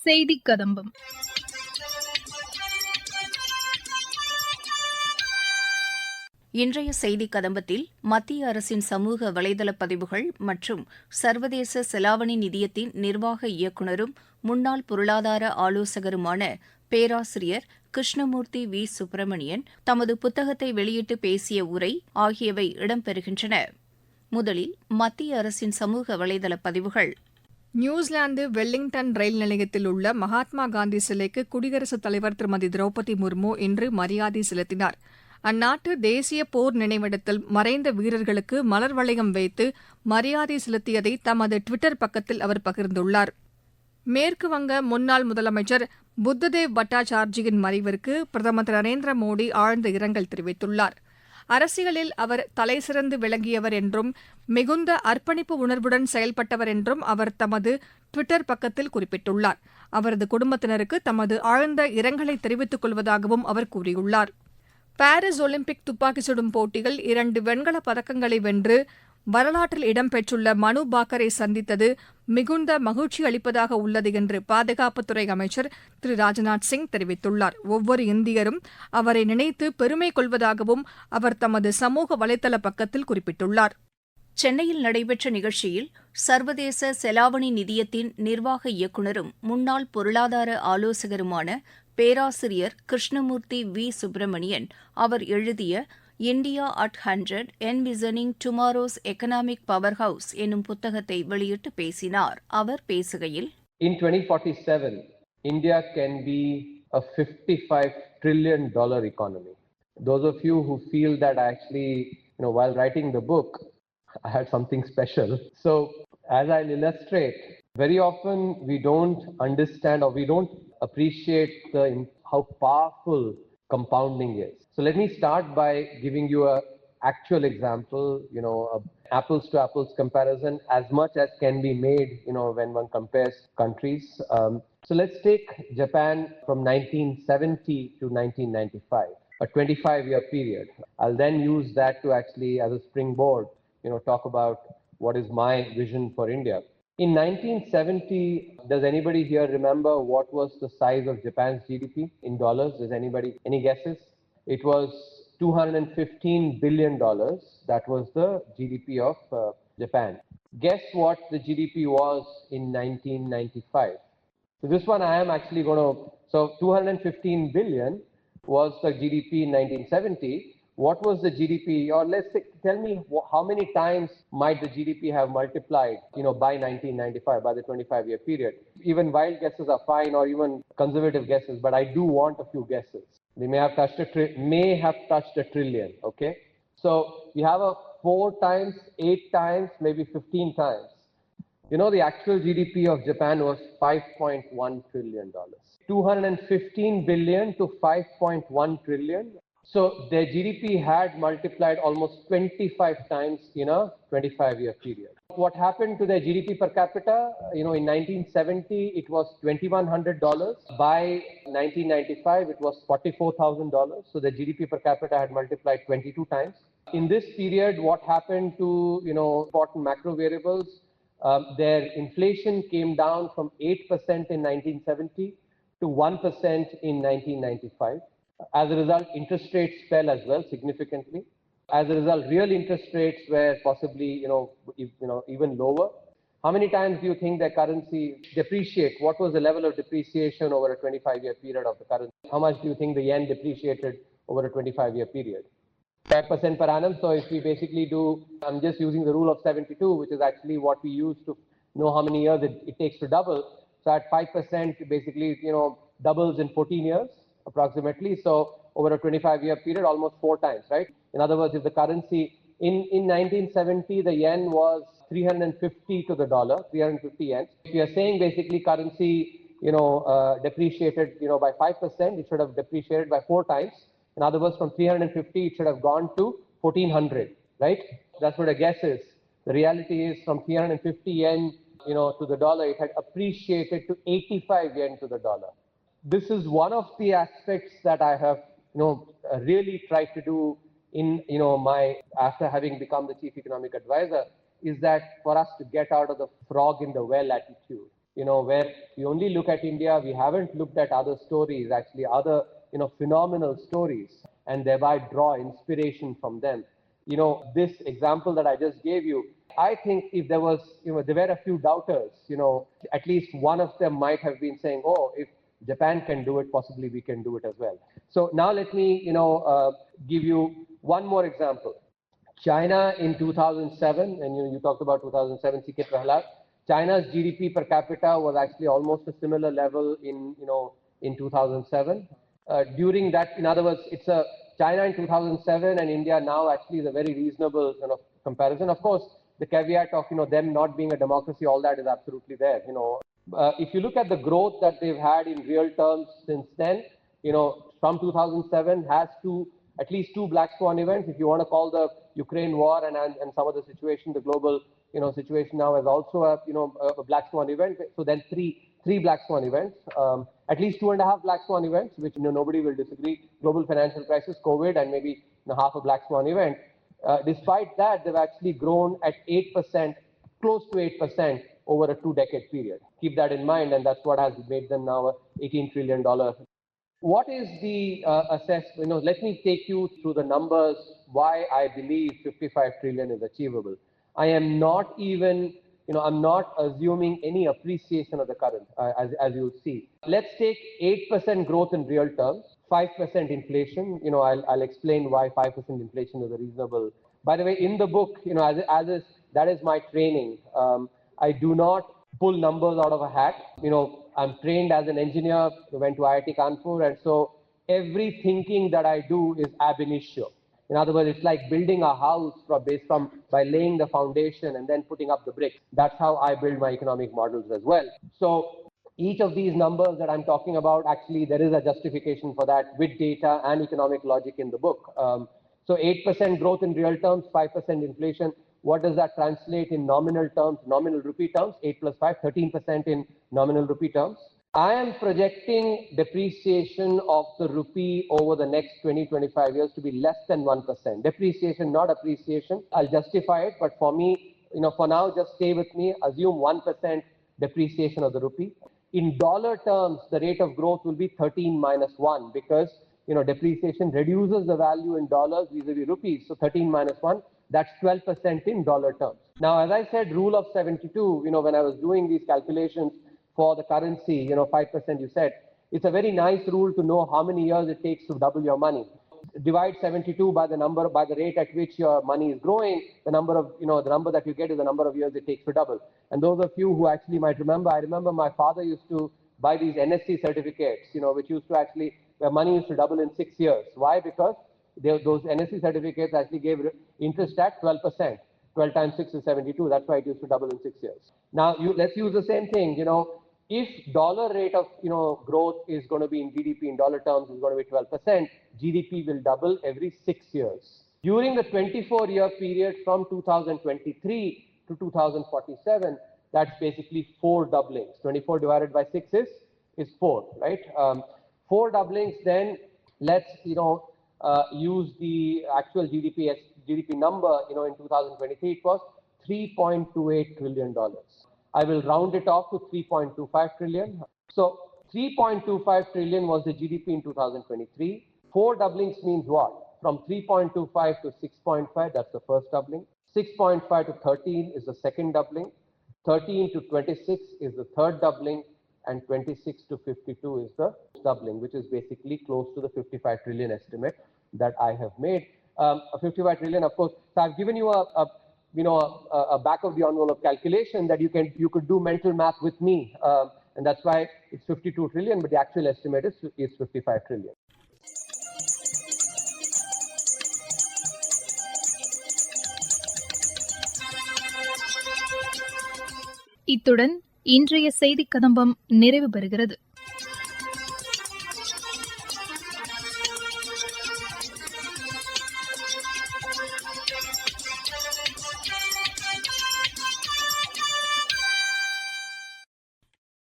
செய்தி கதம்பம். இன்றைய செய்தி கதம்பத்தில் மத்திய அரசின் சமூக வலைதள பதிவுகள் மற்றும் சர்வதேச செலாவணி நிதியத்தின் நிர்வாக இயக்குநரும் முன்னாள் பொருளாதார ஆலோசகருமான பேராசிரியர் கிருஷ்ணமூர்த்தி வி சுப்பிரமணியன் தமது புத்தகத்தை வெளியிட்டு பேசிய உரை ஆகியவை இடம்பெறுகின்றன. முதலில் மத்திய அரசின் சமூக வலைதள பதிவுகள். நியூசிலாந்து வெல்லிங்டன் ரயில் நிலையத்தில் உள்ள மகாத்மா காந்தி சிலைக்கு குடியரசுத் தலைவர் திருமதி திரௌபதி முர்மு இன்று மரியாதை செலுத்தினார். அந்நாட்டு தேசிய போர் நினைவிடத்தில் மறைந்த வீரர்களுக்கு மலர் வளையம் வைத்து மரியாதை செலுத்தியதை தமது டுவிட்டர் பக்கத்தில் அவர் பகிர்ந்துள்ளார். மேற்குவங்க முன்னாள் முதலமைச்சர் புத்ததேவ் பட்டாச்சார்ஜியின் மறைவிற்கு பிரதமர் திரு நரேந்திர மோடி ஆழ்ந்த இரங்கல் தெரிவித்துள்ளார். அரசியலில் அவர் தலைசிறந்து விளங்கியவர் என்றும் மிகுந்த அர்ப்பணிப்பு உணர்வுடன் செயல்பட்டவர் என்றும் அவர் தமது டுவிட்டர் பக்கத்தில் குறிப்பிட்டுள்ளார். அவரது குடும்பத்தினருக்கு தமது ஆழ்ந்த இரங்கலை தெரிவித்துக் கொள்வதாகவும் அவர் கூறியுள்ளார். பாரிஸ் ஒலிம்பிக் துப்பாக்கி சுடும் போட்டியில் 2 வெண்கலப் பதக்கங்களை வென்று வரலாற்றில் இடம்பெற்றுள்ள மனு பாக்கரை சந்தித்தது மிகுந்த மகிழ்ச்சி அளிப்பதாக உள்ளது என்று பாதுகாப்புத்துறை அமைச்சர் திரு ராஜ்நாத் சிங் தெரிவித்துள்ளார். ஒவ்வொரு இந்தியரும் அவரை நினைத்து பெருமை கொள்வதாகவும் அவர் தமது சமூக வலைதள பக்கத்தில் குறிப்பிட்டுள்ளார். சென்னையில் நடைபெற்ற நிகழ்ச்சியில் சர்வதேச செலாவணி நிதியத்தின் நிர்வாக இயக்குநரும் முன்னாள் பொருளாதார ஆலோசகருமான பேராசிரியர் கிருஷ்ணமூர்த்தி வி சுப்பிரமணியன் அவர் எழுதிய India at 100 envisioning tomorrow's economic powerhouse என்னும் புத்தகத்தை வெளியிட்டு பேசினார். அவர் பேசுகையில், In 2047, India can be a $55 trillion economy. Those of you who feel that actually, while writing the book, I had something special. So, as I'll illustrate, very often we don't understand or we don't appreciate how powerful compounding is. So let me start by giving you an actual example, a apples to apples comparison as much as can be made, when one compares countries. So let's take Japan from 1970 to 1995, a 25-year period. I'll then use that to actually, as a springboard, talk about what is my vision for India. In 1970, does anybody here remember what was the size of Japan's GDP in dollars? Does anybody, any guesses? It was $215 billion. That was the GDP of Japan. Guess what the GDP was in 1995? So this one I am actually going to, so 215 billion was the GDP in 1970. What was the GDP, or let's say, tell me how many times might the GDP have multiplied, by 1995, by the 25-year period? Even wild guesses are fine, or even conservative guesses, but I do want a few guesses. They may have touched a trillion, okay? So you have a 4 times, 8 times, maybe 15 times. The actual GDP of Japan was $5.1 trillion. 215 billion to 5.1 trillion. So their GDP had multiplied almost 25 times in a 25-year period. What happened to their GDP per capita? In 1970, it was $2,100. By 1995, it was $44,000. So the GDP per capita had multiplied 22 times. In this period, what happened to, important macro variables? Their inflation came down from 8% in 1970 to 1% in 1995. As a result, interest rates fell as well significantly. As a result, real interest rates were possibly, even lower. How many times do you think their currency depreciated? What was the level of depreciation over a 25-year period of the currency? How much do you think the yen depreciated over a 25-year period? 5% per annum. So if we basically do, I'm just using the rule of 72, which is actually what we use to know how many years it takes to double. So at 5%, basically, doubles in 14 years. Approximately. So over a 25-year period, almost 4 times, right? In other words, if the currency in 1970, the yen was 350 to the dollar, 350 yen. If you are saying basically currency, depreciated, by 5%, it should have depreciated by 4 times. In other words, from 350, it should have gone to 1400, right? That's what a guess is. The reality is from 350 yen, to the dollar, it had appreciated to 85 yen to the dollar. This is one of the aspects that I have, really tried to do in, after having become the chief economic advisor, is that for us to get out of the frog in the well attitude. where we only look at India, we haven't looked at other stories, actually other, phenomenal stories, and thereby draw inspiration from them. This example that I just gave you, I think if there was, there were a few doubters, at least one of them might have been saying, oh, if Japan can do it, possibly we can do it as well. So now let me, give you one more example. China in 2007, and you talked about 2007, CK Prahalad. China's GDP per capita was actually almost a similar level in 2007. During that, in other words, China in 2007 and India now actually is a very reasonable comparison. Of course, the caveat of them not being a democracy, all that is absolutely there. If you look at the growth that they've had in real terms since then, from 2007 has at least two black swan events. If you want to call the Ukraine war and some of the situation, the global situation now is also a black swan event. So then three black swan events, at least 2.5 black swan events, which nobody will disagree. Global financial crisis, COVID, and maybe half a black swan event. Despite that, they've actually grown at 8%, close to 8% over a 2-decade period. Keep that in mind, and that's what has made them now a $18 trillion. What is the assessment? Let me take you through the numbers, why I believe 55 trillion is achievable. I am not even, I'm not assuming any appreciation of the current, as you'll see. Let's take 8% growth in real terms, 5% inflation. I'll explain why 5% inflation is a reasonable. By the way, in the book, that is my training. I do not pull numbers out of a hat. I'm trained as an engineer, went to IIT Kanpur, and so every thinking that I do is ab initio. In other words, it's like building a house by laying the foundation and then putting up the bricks. That's how I build my economic models as well. So each of these numbers that I'm talking about, actually, there is a justification for that with data and economic logic in the book. So 8% growth in real terms, 5% inflation. What does that translate in nominal terms, nominal rupee terms? 8 plus 5, 13% in nominal rupee terms. I am projecting depreciation of the rupee over the next 20-25 years to be less than 1%. Depreciation, not appreciation. I'll justify it, but for me, for now, just stay with me. Assume 1% depreciation of the rupee. In dollar terms, the rate of growth will be 13 minus 1 because depreciation reduces the value in dollars vis-a-vis rupees. So 13 minus 1. That's 12% in dollar terms. Now, as I said, rule of 72, when I was doing these calculations for the currency, 5% you said, it's a very nice rule to know how many years it takes to double your money. Divide 72 by the rate at which your money is growing, the number that you get is the number of years it takes to double. And those of you who actually might remember, I remember my father used to buy these NSC certificates, which used to actually, where money used to double in 6 years. Why? Because those NSC certificates actually gave interest at 12%. 12 times 6 is 72. That's why it used to double in 6 years. Now, let's use the same thing. If dollar rate of growth is going to be in GDP in dollar terms is going to be 12%, GDP will double every 6 years. During the 24-year period from 2023 to 2047, that's basically 4 doublings. 24 divided by 6 is 4, right? 4 doublings. Then let's use the actual GDP number. In 2023 it was $3.28 trillion. I will round it off to 3.25 trillion. So 3.25 trillion was the GDP in 2023. 4 doublings means what? From 3.25 to 6.5, that's the first doubling. 6.5 to 13 is the second doubling. 13 to 26 is the third doubling. And 26 to 52 is the doubling, which is basically close to the 55 trillion estimate that I have made. 55 trillion, of course. So I've given you a back of the envelope calculation that you could do mental math with me, and that's why it's 52 trillion, but the actual estimate is 55 trillion. இத்துடன் இன்றைய செய்திக் கதம்பம் நிறைவு பெறுகிறது.